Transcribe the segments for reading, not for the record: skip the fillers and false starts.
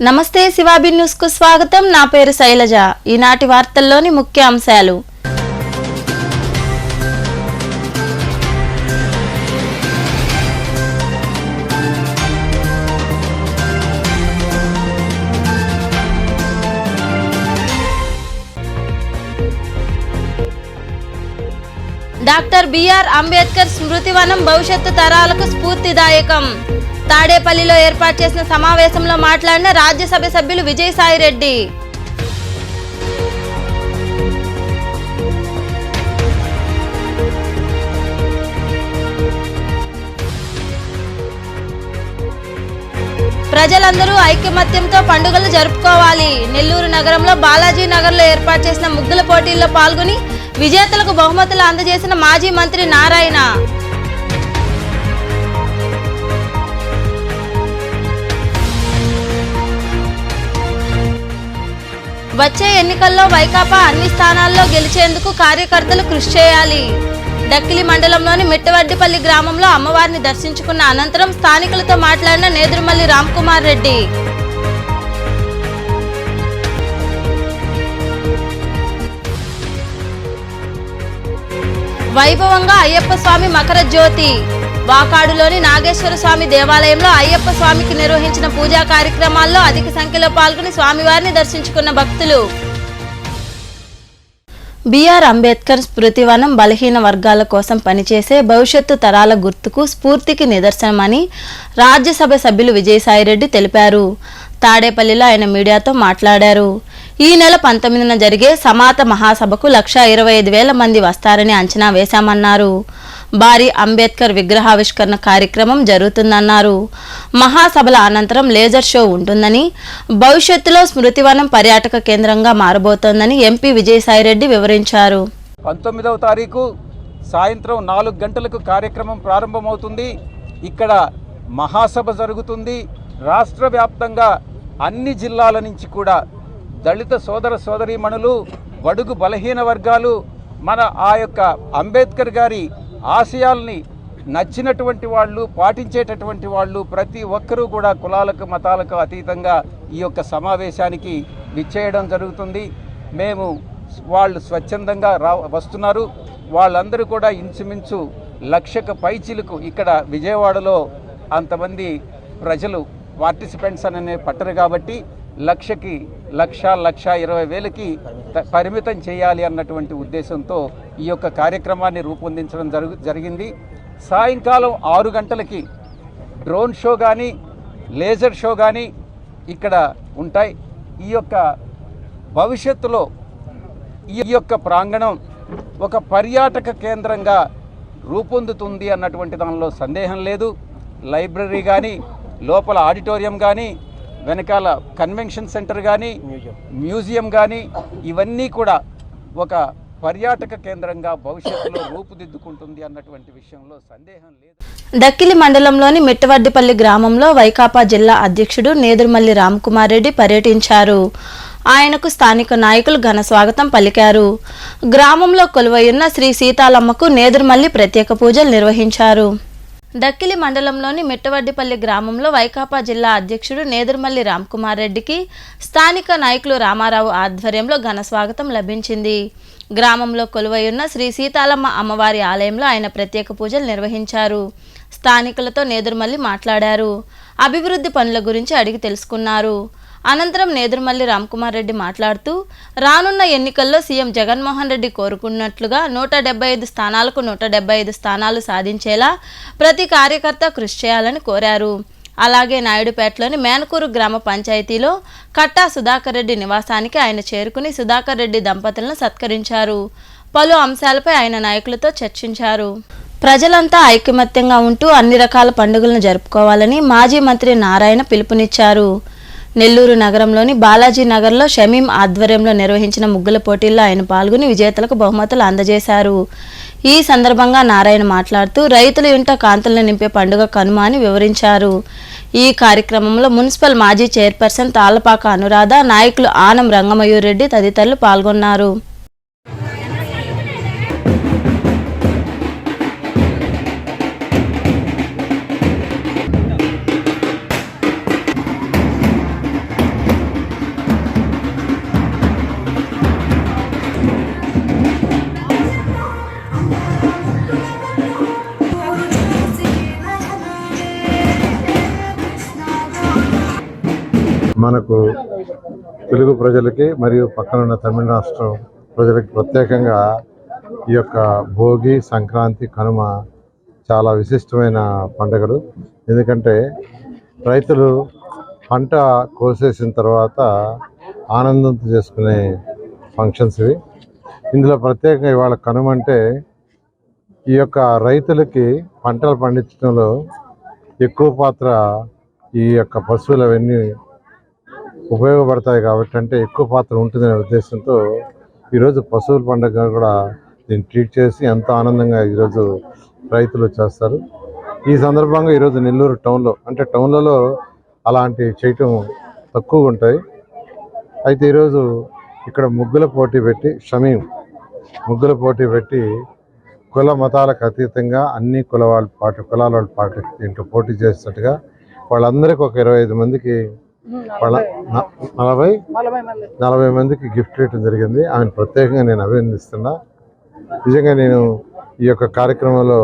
నమస్తే శివాబి న్యూస్ కు స్వాగతం. నా పేరు శైలజ. ఈనాటి వార్తల్లోని ముఖ్య అంశాలు. డాక్టర్ బిఆర్ అంబేద్కర్ స్మృతివనం భవిష్యత్తు తరాలకు స్ఫూర్తిదాయకం. తాడేపల్లిలో ఏర్పాటు చేసిన సమావేశంలో మాట్లాడిన రాజ్యసభ సభ్యులు విజయసాయిరెడ్డి. ప్రజలందరూ ఐకమత్యంతో పండుగలు జరుపుకోవాలి. నెల్లూరు నగరంలో బాలాజీ నగర్లో ఏర్పాటు చేసిన ముగ్గుల పోటీల్లో పాల్గొని విజేతలకు బహుమతులు అందజేసిన మాజీ మంత్రి నారాయణ. వచ్చే ఎన్నికల్లో వైకాపా అన్ని స్థానాల్లో గెలిచేందుకు కార్యకర్తలు కృషి చేయాలి. డక్కిలి మండలంలోని మిట్టవడ్డిపల్లి గ్రామంలో అమ్మవారిని దర్శించుకున్న అనంతరం స్థానికులతో మాట్లాడిన నేదురుమల్లి రామ్కుమార్ రెడ్డి. వైభవంగా అయ్యప్ప స్వామి మకర జ్యోతి. వాకాడులోని నాగేశ్వర స్వామి దేవాలయంలో అయ్యప్ప స్వామికి నిర్వహించిన పూజా కార్యక్రమాల్లో అధిక సంఖ్యలో పాల్గొని స్వామివారిని దర్శించుకున్న భక్తులు. బిఆర్ అంబేద్కర్ స్మృతివనం బలహీన వర్గాల కోసం పనిచేసే భవిష్యత్తు తరాల గుర్తుకు స్ఫూర్తికి నిదర్శనమని రాజ్యసభ సభ్యులు విజయసాయిరెడ్డి తెలిపారు. తాడేపల్లిలో ఆయన మీడియాతో మాట్లాడారు. ఈ నెల 19న జరిగే సమాత మహాసభకు 1,25,000 మంది వస్తారని అంచనా వేశామన్నారు. భారీ అంబేద్కర్ విగ్రహావిష్కరణ కార్యక్రమం జరుగుతుందన్నారు. మహాసభల అనంతరం లేజర్ షో ఉంటుందని, భవిష్యత్తులో స్మృతివనం పర్యాటక కేంద్రంగా మారబోతోందని ఎంపీ విజయసాయిరెడ్డి వివరించారు. 19వ తారీఖు సాయంత్రం 4 గంటలకు కార్యక్రమం ప్రారంభమవుతుంది. ఇక్కడ మహాసభ జరుగుతుంది. రాష్ట్ర వ్యాప్తంగా అన్ని జిల్లాల నుంచి కూడా దళిత సోదర సోదరీమణులు, బడుగు బలహీన వర్గాలు మన ఆ యొక్క అంబేద్కర్ గారి ఆశయాల్ని నచ్చినటువంటి వాళ్ళు, పాటించేటటువంటి వాళ్ళు ప్రతి ఒక్కరూ కూడా కులాలకు మతాలకు అతీతంగా ఈ యొక్క సమావేశానికి విచ్చేయడం జరుగుతుంది. వాళ్ళు స్వచ్ఛందంగా వస్తున్నారు. వాళ్ళందరూ కూడా ఇంచుమించు 1,00,000 పైచిలకు ఇక్కడ విజయవాడలో అంతమంది ప్రజలు పార్టిసిపెంట్స్ అనే పట్టరు కాబట్టి 1,00,000కి 1,20,000కి పరిమితం చేయాలి అన్నటువంటి ఉద్దేశంతో ఈ యొక్క కార్యక్రమాన్ని రూపొందించడం జరిగింది. సాయంకాలం 6 గంటలకి డ్రోన్ షో కానీ, లేజర్ షో కానీ ఇక్కడ ఉంటాయి. ఈ యొక్క భవిష్యత్తులో ఈ యొక్క ప్రాంగణం ఒక పర్యాటక కేంద్రంగా రూపొందుతుంది అన్నటువంటి దానిలో సందేహం లేదు. లైబ్రరీ కానీ, లోపల ఆడిటోరియం కానీ, వెనకాల కన్వెన్షన్ సెంటర్ కానీ, మ్యూజియం కానీ ఇవన్నీ కూడా ఒక పర్యాటక కేంద్రంగా భవిష్యత్తులో రూపుదిద్దుకుంటుంది అన్నటువంటి విషయంలో సందేహం లేదు. డక్కిలి మండలంలోని మిట్టవడ్డిపల్లి గ్రామంలో వైకాపా జిల్లా అధ్యక్షుడు నేదురుమల్లి రామ్కుమార్ రెడ్డి పర్యటించారు. ఆయనకు స్థానిక నాయకులు ఘన స్వాగతం పలికారు. గ్రామంలో కొలువైయున్న శ్రీ సీతాలమ్మకు నేదురుమల్లి ప్రత్యేక పూజలు నిర్వహించారు. డక్కిలి మండలంలోని మిట్టవడ్డిపల్లి గ్రామంలో వైకాపా జిల్లా అధ్యక్షుడు నేదురుమల్లి రామ్కుమార్ రెడ్డికి స్థానిక నాయకులు రామారావు ఆధ్వర్యంలో ఘన స్వాగతం లభించింది. గ్రామంలో కొలువైయున్న శ్రీ సీతాలమ్మ అమ్మవారి ఆలయంలో ఆయన ప్రత్యేక పూజలు నిర్వహించారు. స్థానికులతో నేదురుమల్లి మాట్లాడారు. అభివృద్ధి పనుల గురించి అడిగి తెలుసుకున్నారు. అనంతరం నేదురుమల్లి రామ్కుమార్ రెడ్డి మాట్లాడుతూ రానున్న ఎన్నికల్లో సీఎం జగన్మోహన్ రెడ్డి కోరుకున్నట్లుగా 175 స్థానాలకు 175 స్థానాలు సాధించేలా ప్రతి కార్యకర్త కృషి చేయాలని కోరారు. అలాగే నాయుడుపేటలోని మేనకూరు గ్రామ పంచాయతీలో కట్టా సుధాకర్ రెడ్డి నివాసానికి ఆయన చేరుకుని సుధాకర్ రెడ్డి దంపతులను సత్కరించారు. పలు అంశాలపై ఆయన నాయకులతో చర్చించారు. ప్రజలంతా ఐకమత్యంగా ఉంటూ అన్ని రకాల పండుగలను జరుపుకోవాలని మాజీ మంత్రి నారాయణ పిలుపునిచ్చారు. నెల్లూరు నగరంలోని బాలాజీ నగర్లో షమీం ఆధ్వర్యంలో నిర్వహించిన ముగ్గుల పోటీల్లో ఆయన పాల్గొని విజేతలకు బహుమతులు అందజేశారు. ఈ సందర్భంగా నారాయణ మాట్లాడుతూ రైతుల ఇంట కాంతులను నింపే పండుగ కనుమ అని వివరించారు. ఈ కార్యక్రమంలో మున్సిపల్ మాజీ చైర్పర్సన్ తాళ్లపాక అనురాధ, నాయకులు ఆనం రంగమయూర్ రెడ్డి తదితరులు పాల్గొన్నారు. మనకు తెలుగు ప్రజలకి మరియు పక్కనున్న తమిళ రాష్ట్రం ప్రజలకి ప్రత్యేకంగా ఈ యొక్క భోగి, సంక్రాంతి, కనుమ చాలా విశిష్టమైన పండుగలు. ఎందుకంటే రైతులు పంట కోసేసిన తర్వాత ఆనందంతో చేసుకునే ఫంక్షన్స్ ఇవి. ఇందులో ప్రత్యేకంగా ఇవాళ కనుమ అంటే ఈ యొక్క రైతులకి పంటలు పండించడంలో ఎక్కువ పాత్ర ఈ యొక్క పశువులు అవన్నీ ఉపయోగపడతాయి కాబట్టి, అంటే ఎక్కువ పాత్ర ఉంటుందనే ఉద్దేశంతో ఈరోజు పశువుల పండుగ కూడా దీన్ని ట్రీట్ చేసి ఎంతో ఆనందంగా ఈరోజు రైతులు చేస్తారు. ఈ సందర్భంగా ఈరోజు నెల్లూరు టౌన్లో, అంటే టౌన్లలో అలాంటి చేయటం తక్కువగా ఉంటాయి. అయితే ఈరోజు ఇక్కడ ముగ్గుల పోటీ పెట్టి, ముగ్గుల పోటీ పెట్టి కుల మతాలకు అతీతంగా అన్ని కులాల వాళ్ళ పాటు దీంట్లో పోటీ చేసినట్టుగా వాళ్ళందరికీ ఒక 25 మందికి 40 మందికి గిఫ్ట్ ఇవ్వడం జరిగింది. ఆమెను ప్రత్యేకంగా నేను అభినందిస్తున్నా. నిజంగా నేను ఈ యొక్క కార్యక్రమంలో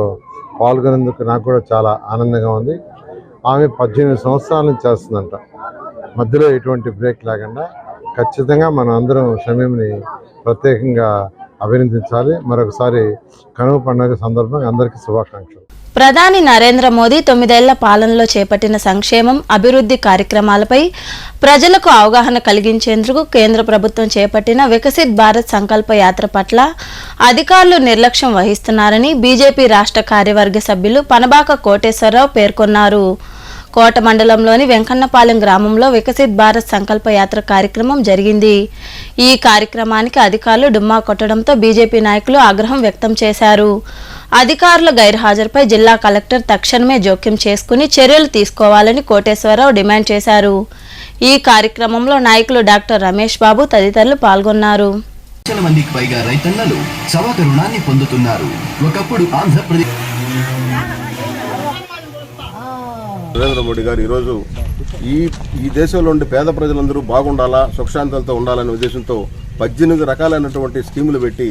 పాల్గొనేందుకు నాకు కూడా చాలా ఆనందంగా ఉంది. ఆమె 18 సంవత్సరాల నుంచి చేస్తుందంట, మధ్యలో ఎటువంటి బ్రేక్ లేకుండా. ఖచ్చితంగా మనం అందరం షమీంని ప్రత్యేకంగా అభినందించాలి. మరొకసారి కనుమ పండుగ సందర్భంగా అందరికీ శుభాకాంక్షలు. ప్రధాని నరేంద్ర మోదీ 9 ఏళ్ల పాలనలో చేపట్టిన సంక్షేమం, అభివృద్ధి కార్యక్రమాలపై ప్రజలకు అవగాహన కలిగించేందుకు కేంద్ర ప్రభుత్వం చేపట్టిన వికసిత్ భారత్ సంకల్ప యాత్ర పట్ల అధికారులు నిర్లక్ష్యం వహిస్తున్నారని బీజేపీ రాష్ట్ర కార్యవర్గ సభ్యులు పనబాక కోటేశ్వరరావు పేర్కొన్నారు. కోట మండలంలోని వెంకన్నపాలెం గ్రామంలో వికసిత్ భారత్ సంకల్ప యాత్ర కార్యక్రమం జరిగింది. ఈ కార్యక్రమానికి అధికారులు డుమ్మా కొట్టడంతో బీజేపీ నాయకులు ఆగ్రహం వ్యక్తం చేశారు. అధికారుల గైర్హాజరుపై జిల్లా కలెక్టర్ తక్షణమే జోక్యం చేసుకుని చర్యలు తీసుకోవాలని కోటేశ్వరరావు డిమాండ్ చేశారు. ఈ కార్యక్రమంలో నాయకులు డాక్టర్ రమేష్ బాబు తదితరులు పాల్గొన్నారు. లక్షల మందికి పైగా రైతన్నలు సవక రుణాన్ని పొందుతున్నారు. ఒకప్పుడు ఆంధ్రప్రదేశ్ నరేంద్ర మోడీ గారు ఈరోజు ఈ దేశంలో ఉండే పేద ప్రజలందరూ బాగుండాలా, సుఖశాంతులతో ఉండాలనే ఉద్దేశంతో 18 రకాలైనటువంటి స్కీములు పెట్టి,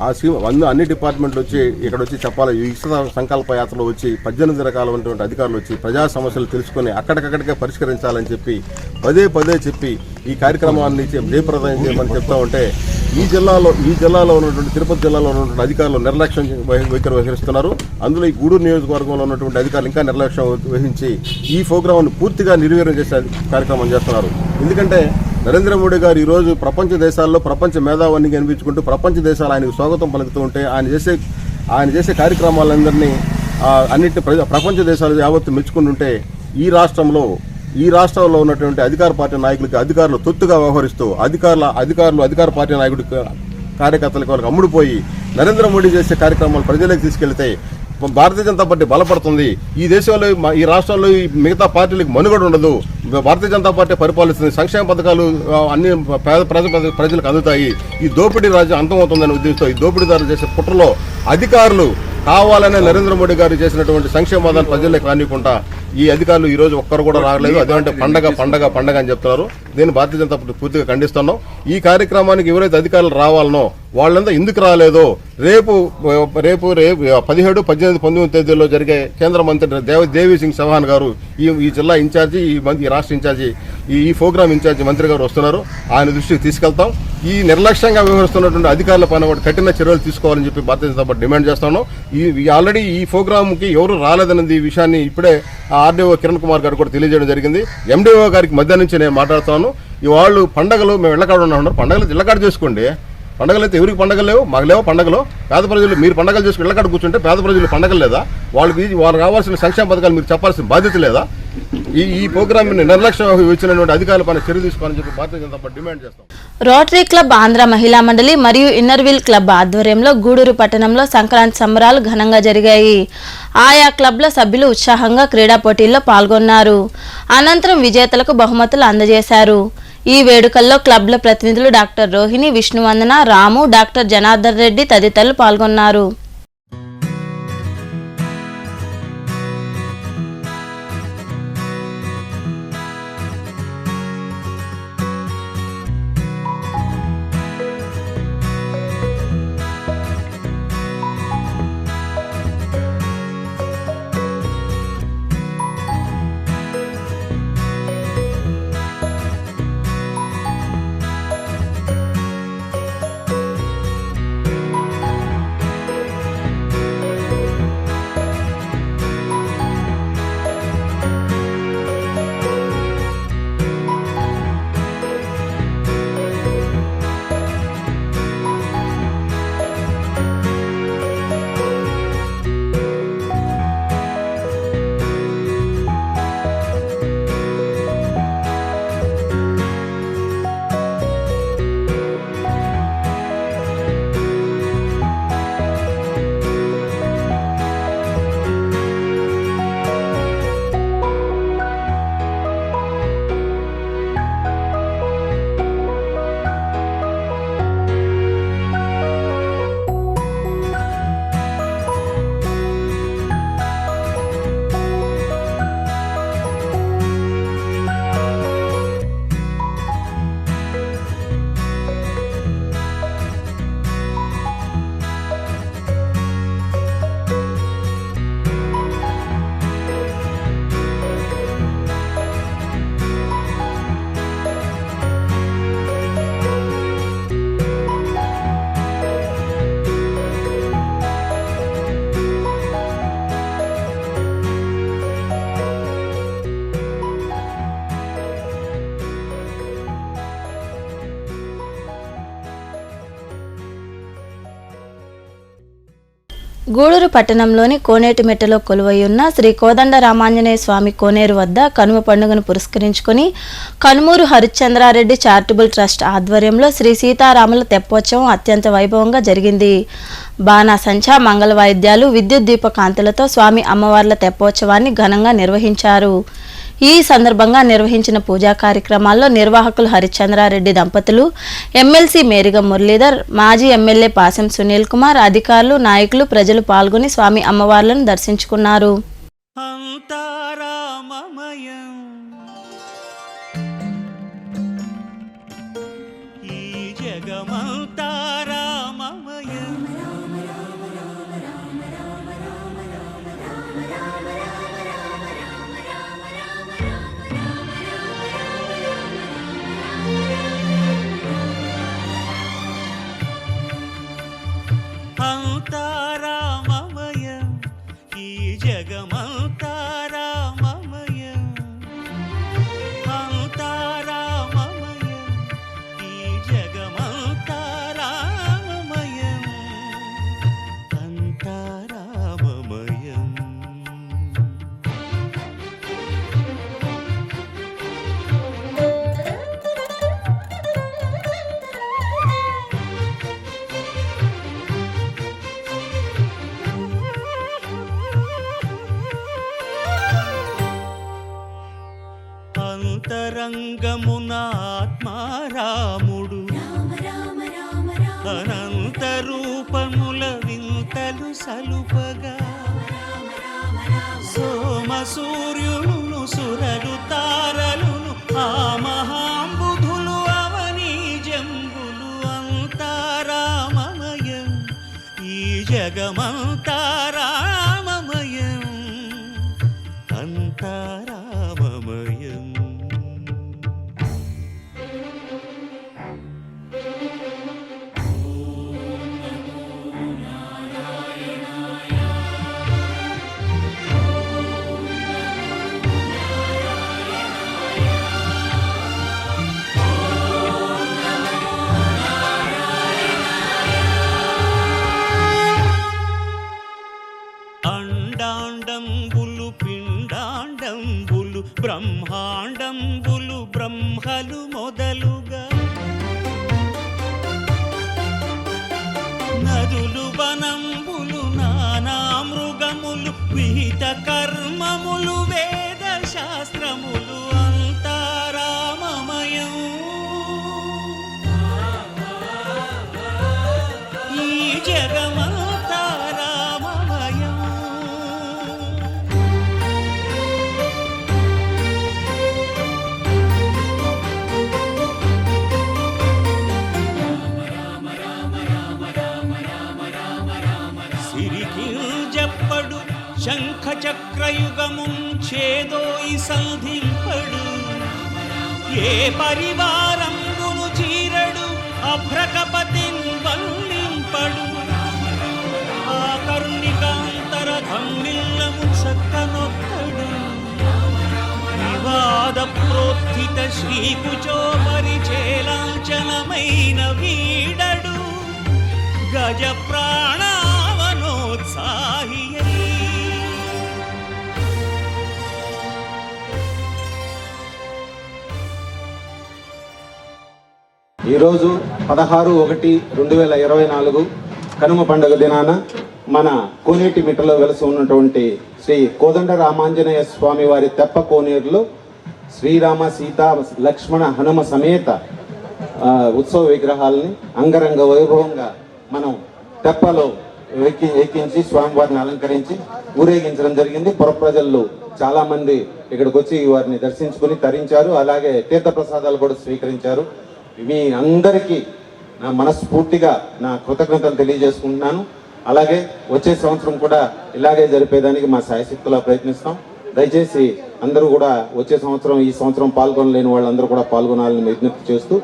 ఆ స్కీమ్ అన్ని డిపార్ట్మెంట్లు వచ్చి ఇక్కడ వచ్చి చెప్పాలి. ఈ సంకల్ప యాత్రలో వచ్చి 18 రకాలైనటువంటి అధికారులు వచ్చి ప్రజా సమస్యలు తెలుసుకొని అక్కడికక్కడికే పరిష్కరించాలని చెప్పి పదే చెప్పి ఈ కార్యక్రమాన్ని జయప్రదం చేయమని చెప్తా ఉంటే, ఈ జిల్లాలో ఉన్నటువంటి తిరుపతి జిల్లాలో ఉన్నటువంటి అధికారులు నిర్లక్ష్యం వైఖరి వహిస్తున్నారు. అందులో ఈ గూడూరు నియోజకవర్గంలో ఉన్నటువంటి అధికారులు ఇంకా నిర్లక్ష్యం వహించి ఈ ప్రోగ్రాంను పూర్తిగా నిర్వీర్యం చేసే కార్యక్రమం చేస్తున్నారు. ఎందుకంటే నరేంద్ర మోడీ గారు ఈరోజు ప్రపంచ దేశాల్లో ప్రపంచ మేధావాన్ని కనిపించుకుంటూ ప్రపంచ దేశాలు ఆయనకు స్వాగతం పలుకుతూ ఉంటే, ఆయన చేసే కార్యక్రమాలందరినీ అన్నింటినీ ప్రపంచ దేశాలు యావత్తు మెచ్చుకుంటుంటే, ఈ రాష్ట్రంలో ఉన్నటువంటి అధికార పార్టీ నాయకులకి అధికారులు తొత్తుగా వ్యవహరిస్తూ అధికార పార్టీ నాయకుడి కార్యకర్తలకు వాళ్ళకి అమ్ముడుపోయి నరేంద్ర మోడీ చేసే కార్యక్రమాలు ప్రజలకు తీసుకెళ్తే భారతీయ జనతా పార్టీ బలపడుతుంది. ఈ దేశంలో, ఈ రాష్ట్రంలో ఈ మిగతా పార్టీలకు మనుగడ ఉండదు. భారతీయ జనతా పార్టీ పరిపాలిస్తుంది. సంక్షేమ పథకాలు అన్ని ప్రజలకు అందుతాయి. ఈ దోపిడీ రాజ్యం అంతమవుతుందనే ఉద్దేశంతో ఈ దోపిడీదారులు చేసే కుట్రలో అధికారులు కావాలనే నరేంద్ర మోడీ గారు చేసినటువంటి సంక్షేమ పథకాలు ప్రజలే కానివ్వకుండా ఈ అధికారులు ఈ రోజు ఒక్కరు కూడా రాగలేదు. అదేంటే పండగ అని చెప్తున్నారు. దీన్ని భారతీయ జనతా పార్టీ పూర్తిగా ఖండిస్తున్నాం. ఈ కార్యక్రమానికి ఎవరైతే అధికారులు రావాలనో వాళ్ళంతా ఎందుకు రాలేదో రేపు 17, 18, 19 తేదీల్లో జరిగే కేంద్ర మంత్రి దేవి సింగ్ చౌహాన్ గారు, ఈ జిల్లా ఇన్ఛార్జి, ఈ రాష్ట్ర ఇన్ఛార్జి, ఈ ప్రోగ్రామ్ ఇన్ఛార్జి మంత్రి గారు వస్తున్నారు. ఆయన దృష్టికి తీసుకెళ్తాం. ఈ నిర్లక్ష్యంగా వ్యవహరిస్తున్నటువంటి అధికారుల పైన కఠిన చర్యలు తీసుకోవాలని చెప్పి భారతీయ జనతా పార్టీ డిమాండ్ చేస్తున్నాం. ఆల్రెడీ ఈ ప్రోగ్రామ్కి ఎవరు రాలేదన్నది ఈ విషయాన్ని ఇప్పుడే ఆర్డీఓ కిరణ్ కుమార్ గారు కూడా తెలియజేయడం జరిగింది. ఎండీఓ గారికి మధ్య నుంచి నేను మాట్లాడుతున్నాను. ఈ వాళ్ళు పండగలు మేము ఇళ్లకాడ ఉన్నారు, పండగలు ఇళ్లకాడ చేసుకోండి. పండగలు అయితే ఎవరికి పండగలు లేవు, మాకు లేవు పండగలు. పేద ప్రజలు మీరు పండగలు చేసుకుని ఇళ్లకాడ కూర్చుంటే పేద ప్రజలు పండగలు లేదా? వాళ్ళకి కావాల్సిన సంక్షేమ పథకాలు మీరు చెప్పాల్సిన బాధ్యత లేదా? ఈ ప్రోగ్రామ్ నిర్లక్ష్యం ఇచ్చినటువంటి అధికారుల పైన చర్య తీసుకోవాలని చెప్పి భారతీయ జనతా పార్టీ డిమాండ్ చేస్తాం. రోటరీ క్లబ్ ఆంధ్ర మహిళా మండలి మరియు ఇన్నర్వీల్ క్లబ్ ఆధ్వర్యంలో గూడూరు పట్టణంలో సంక్రాంతి సంబరాలు ఘనంగా జరిగాయి. ఆయా క్లబ్ల సభ్యులు ఉత్సాహంగా క్రీడా పోటీల్లో పాల్గొన్నారు. అనంతరం విజేతలకు బహుమతులు అందజేశారు. ఈ వేడుకల్లో క్లబ్ల ప్రతినిధులు డాక్టర్ రోహిణి, విష్ణువందన, రాము, డాక్టర్ జనార్దన్ రెడ్డి తదితరులు పాల్గొన్నారు. గూడూరు పట్టణంలోని కోనేటిమెట్టలో కొలువైయున్న శ్రీ కోదండ రామాంజనేయ స్వామి కోనేరు వద్ద కనుమ పండుగను పురస్కరించుకొని కనుమూరు హరిశ్చంద్రారెడ్డి చారిటబుల్ ట్రస్ట్ ఆధ్వర్యంలో శ్రీ సీతారాముల తెప్పోత్సవం అత్యంత వైభవంగా జరిగింది. బాణాసంచా, మంగళ వాయిద్యాలు, విద్యుత్ దీప కాంతులతో స్వామి అమ్మవార్ల తెప్పోత్సవాన్ని ఘనంగా నిర్వహించారు. ఈ సందర్భంగా నిర్వహించిన పూజా కార్యక్రమాల్లో నిర్వాహకులు హరిశ్చంద్రారెడ్డి దంపతులు, ఎమ్మెల్సీ మేరిగ మురళీధర్, మాజీ ఎమ్మెల్యే పాసెం సునీల్ కుమార్, అధికారులు, నాయకులు, ప్రజలు పాల్గొని స్వామి అమ్మవార్లను దర్శించుకున్నారు. అంతరంగమున ఆత్మారాముడు అనంత రూపముల వింతలు సలుపగా సోమ సూర్యులను సురలు తారలును ఆ మహాంబుధులు అవనీ జంబులు అంతారామమయం ఈ జగమంతారామమయం అంతారామమయం. అండాండంబులు పిండాండంబులు బ్రహ్మాండంబులు బ్రహ్మలు మొదలుగా నదులు వనంబులు నానా మృగములు విహిత కర్మములు వేద శాస్త్రములు అంతారామమయం ఈ జగమంతారామమయం. సిరికింజప్పడు శంఖ చక్రయుగముం ఛేదోయి సంధింపడు ఏ పరివారంబును చీరడు అభ్రకపతిన్ వల్లింపడు ఆ కరుణికాంతర ధమ్మిల్లము చక్కనొక్కడు వివాద ప్రోత్థిత శ్రీకుచో పరిచేలాంచనమైన వీడడు గజ ప్రాణావనోత్సాహి. ఈరోజు 16/1/2024 కనుమ పండుగ దినాన మన కోనేటిమిట్టలో వెలసి ఉన్నటువంటి శ్రీ కోదండ రామాంజనేయ స్వామి వారి తెప్ప కోనేరులో శ్రీరామ సీత లక్ష్మణ హనుమ సమేత ఉత్సవ విగ్రహాలని అంగరంగ వైభవంగా మనం తెప్పలో ఎక్కించి స్వామివారిని అలంకరించి ఊరేగించడం జరిగింది. పుర ప్రజలు చాలా మంది ఇక్కడికి వచ్చి వారిని దర్శించుకుని తరించారు. అలాగే తీర్థ ప్రసాదాలు కూడా స్వీకరించారు. మీ అందరికీ నా మనస్ఫూర్తిగా నా కృతజ్ఞతలు తెలియజేసుకుంటున్నాను. అలాగే వచ్చే సంవత్సరం కూడా ఇలాగే జరిపేదానికి మా శాయశక్తులా ప్రయత్నిస్తాం. దయచేసి అందరూ కూడా వచ్చే సంవత్సరం ఈ సంవత్సరం పాల్గొనలేని వాళ్ళందరూ కూడా పాల్గొనాలని విజ్ఞప్తి చేస్తూ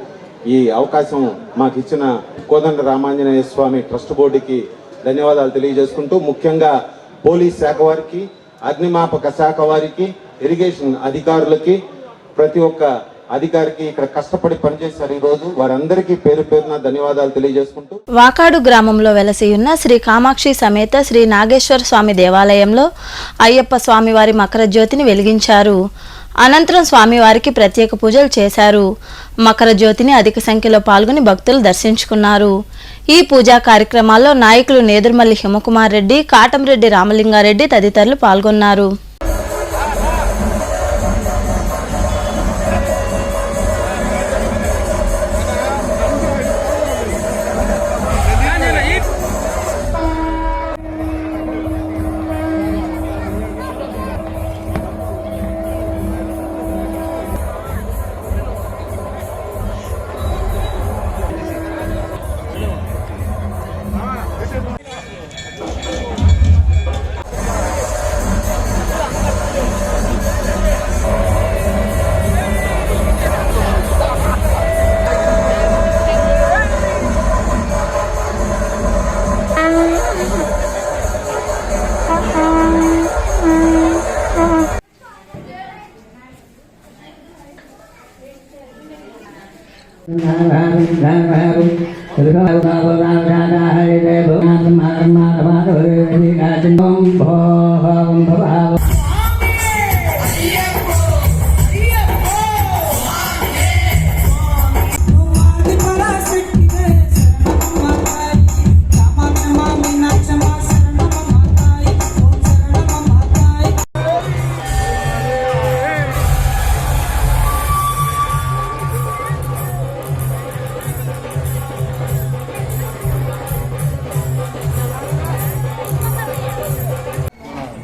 ఈ అవకాశం మాకు ఇచ్చిన కోదండ రామాంజనేయ స్వామి ట్రస్ట్ బోర్డుకి ధన్యవాదాలు తెలియజేసుకుంటూ ముఖ్యంగా పోలీస్ శాఖ వారికి, అగ్నిమాపక శాఖ వారికి, ఇరిగేషన్ అధికారులకి, ప్రతి ఒక్క అధికారికి ఇక్కడ కష్టపడి పనిచేశారు ఈ రోజు. వారందరికీ పేరు పేరున ధన్యవాదాలు తెలియజేసుకుంటూ వాకాడు గ్రామంలో వెలసి ఉన్న శ్రీ కామాక్షి సమేత శ్రీ నాగేశ్వర స్వామి దేవాలయంలో అయ్యప్ప స్వామివారి మకర జ్యోతిని వెలిగించారు. అనంతరం స్వామివారికి ప్రత్యేక పూజలు చేశారు. మకర జ్యోతిని అధిక సంఖ్యలో పాల్గొని భక్తులు దర్శించుకున్నారు. ఈ పూజా కార్యక్రమాల్లో నాయకులు నేదురుమల్లి హిమకుమార్ రెడ్డి, కాటంరెడ్డి రామలింగారెడ్డి తదితరులు పాల్గొన్నారు.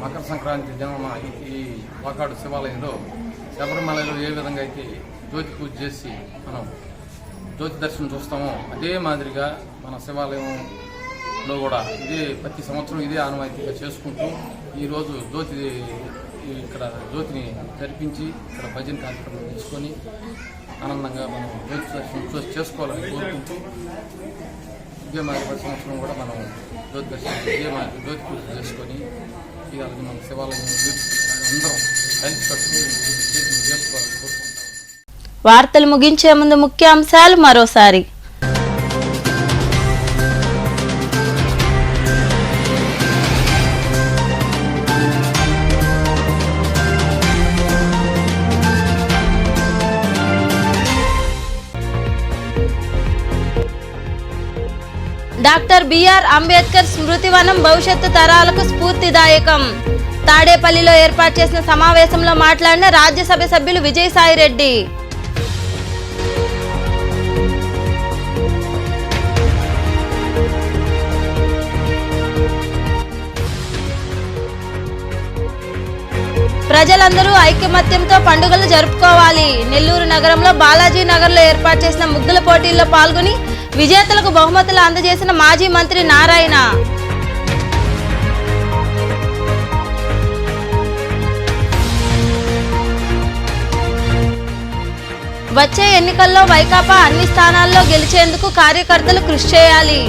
మకర సంక్రాంతి దినమున ఈ వాకాడు శివాలయంలో శబరిమలలో ఏ విధంగా అయితే జ్యోతి పూజ చేసి మనం జ్యోతి దర్శనం చూస్తామో అదే మాదిరిగా మన శివాలయంలో కూడా ప్రతి సంవత్సరం ఇదే ఆనవాయితీగా చేసుకుంటూ ఈరోజు ఇక్కడ జ్యోతిని జరిపించి ఇక్కడ భజన కార్యక్రమం తీసుకొని ఆనందంగా మనం జ్యోతి దర్శనం చేసుకోవాలని కోరుకుంటూ ఇదే మాదిరి ప్రతి సంవత్సరం కూడా మనం జ్యోతి దర్శనం జ్యోతి పూజ చేసుకొని ఇవాళ మన శివాలయం అందరం కలిసి కట్టుకుని చేసుకోవాలని కోరుకుంటాం. వార్తలు ముగించే ముందు ముఖ్యాంశాలు మరోసారి. డాక్టర్ బిఆర్ అంబేద్కర్ స్మృతివనం భవిష్యత్తు తరాలకు స్ఫూర్తిదాయకం. తాడేపల్లిలో ఏర్పాటు చేసిన సమావేశంలో మాట్లాడిన రాజ్యసభ సభ్యులు విజయసాయిరెడ్డి. ప్రజలందరూ ఐకమత్యంతో పండుగలు జరుపుకోవాలి. నెల్లూరు నగరంలో బాలాజీ నగర్లో ఏర్పాటు చేసిన ముగ్గుల పోటీల్లో పాల్గొని విజేతలకు బహుమతులు అందజేసిన మాజీ మంత్రి నారాయణ. వచ్చే ఎన్నికల్లో వైకాపా అన్ని స్థానాల్లో గెలిచేందుకు కార్యకర్తలు కృషి చేయాలి.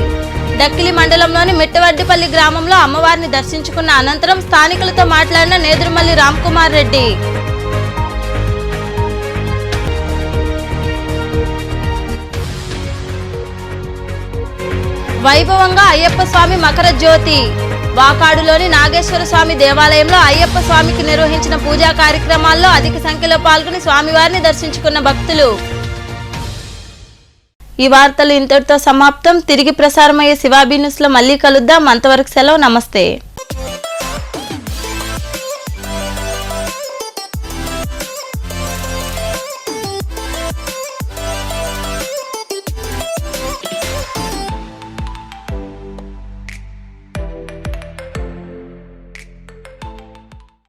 డక్కిలి మండలంలోని మిట్టవడ్డిపల్లి గ్రామంలో అమ్మవారిని దర్శించుకున్న అనంతరం స్థానికులతో మాట్లాడిన నేదురుమల్లి రామ్కుమార్ రెడ్డి. వైభవంగా అయ్యప్ప స్వామి మకర జ్యోతి. వాకాడులోని నాగేశ్వర స్వామి దేవాలయంలో అయ్యప్ప స్వామికి నిర్వహించిన పూజా కార్యక్రమాల్లో అధిక సంఖ్యలో పాల్గొని స్వామివారిని దర్శించుకున్న భక్తులు. ఈ వార్తలు ఇంతటితో సమాప్తం. తిరిగి ప్రసారమయ్యే శివాబీ న్యూస్లో మళ్ళీ కలుద్దాం. అంతవరకు సెలవు. నమస్తే.